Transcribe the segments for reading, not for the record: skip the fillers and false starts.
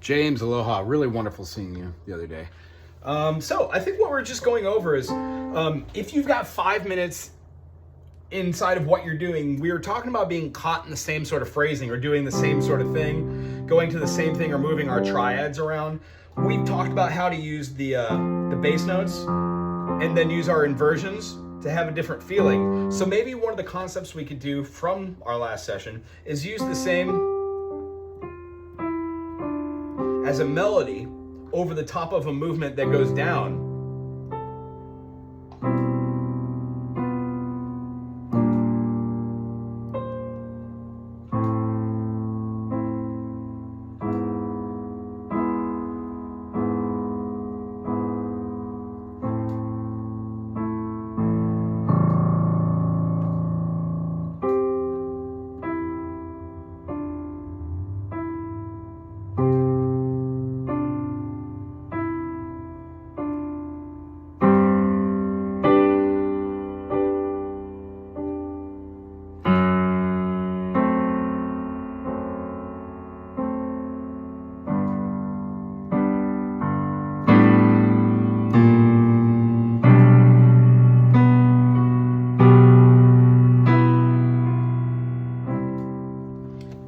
James, aloha. Really wonderful seeing you the other day. So I think what we're just going over is if you've got 5 minutes inside of what you're doing, we were talking about being caught in the same sort of phrasing or doing the same sort of thing, going to the same thing or moving our triads around. We've talked about how to use the bass notes and then use our inversions to have a different feeling. So maybe one of the concepts we could do from our last session is use the same as a melody over the top of a movement that goes down.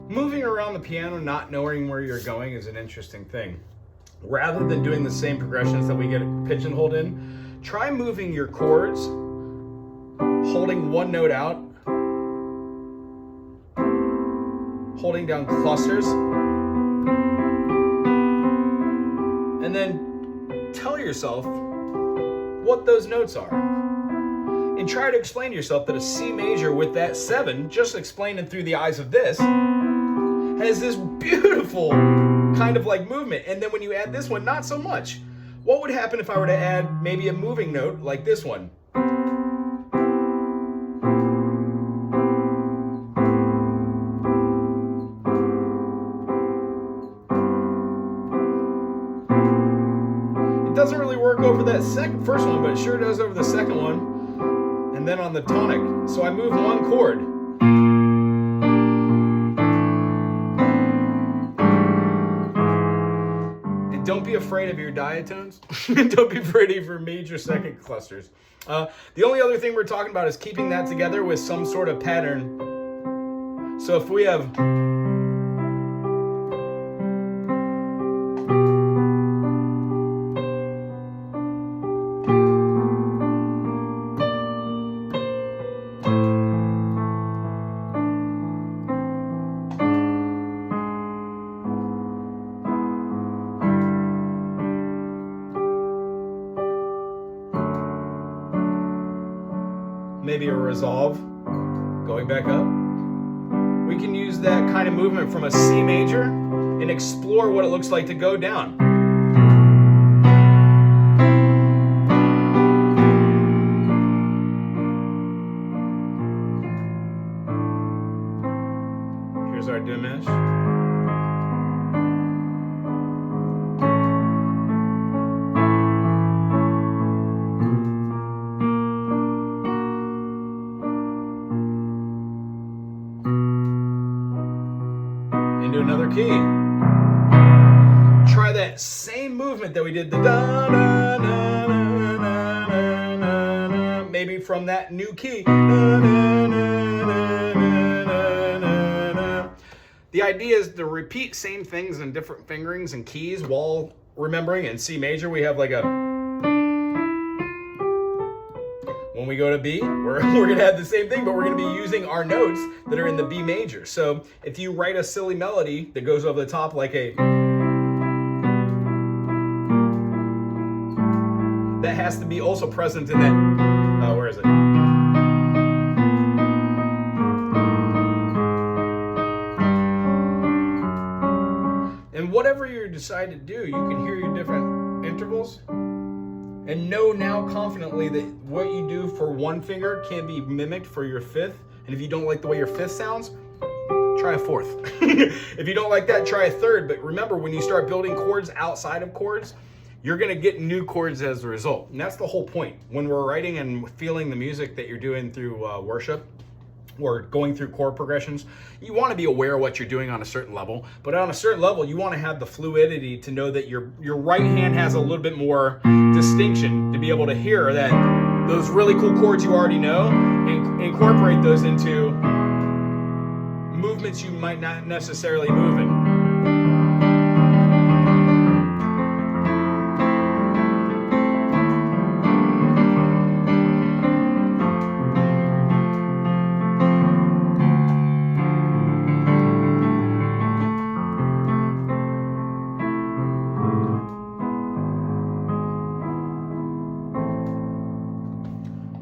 Moving around the piano, not knowing where you're going is an interesting thing. Rather than doing the same progressions that we get pigeonholed in, try moving your chords, holding one note out, holding down clusters, and then tell yourself what those notes are. And try to explain to yourself that a C major with that 7, just explained it through the eyes of this, has this beautiful kind of like movement. And then when you add this one, not so much. What would happen if I were to add maybe a moving note like this one? It doesn't really work over that first one, but it sure does over the second one. And then on the tonic. So I move one chord. Don't be afraid of your diatones. Don't be afraid of your major second clusters. The only other thing we're talking about is keeping that together with some sort of pattern. So if we have maybe a resolve, going back up. We can use that kind of movement from a C major and explore what it looks like to go down. Here's our diminished. Into another key. Try that same movement that we did, the da da da da da da da, maybe from that new key. Da, da, da, da, da, da, da. The idea is to repeat same things in different fingerings and keys while remembering. In C major we have like a. When we go to B, we're going to have the same thing, but we're going to be using our notes that are in the B major. So if you write a silly melody that goes over the top like a, that has to be also present in that, where is it? And whatever you decide to do, you can hear your different intervals. And know now confidently that what you do for one finger can be mimicked for your fifth. And if you don't like the way your fifth sounds, try a fourth. If you don't like that, try a third. But remember, when you start building chords outside of chords, you're going to get new chords as a result. And that's the whole point. When we're writing and feeling the music that you're doing through worship, or going through chord progressions, you want to be aware of what you're doing on a certain level. But on a certain level, you want to have the fluidity to know that your right hand has a little bit more distinction, to be able to hear that those really cool chords you already know and incorporate those into movements you might not necessarily move in.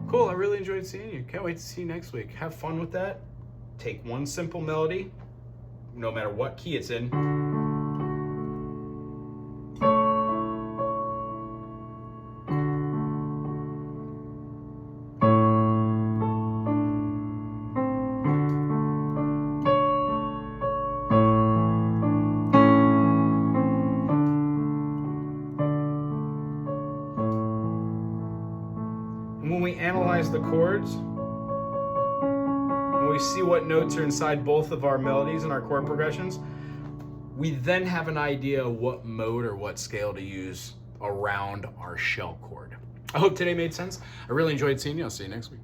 Cool, I really enjoyed seeing you. Can't wait to see you next week. Have fun with that. Take one simple melody, no matter what key it's in. And when we analyze the chords, when we see what notes are inside both of our melodies and our chord progressions, we then have an idea of what mode or what scale to use around our shell chord. I hope today made sense. I really enjoyed seeing you. I'll see you next week.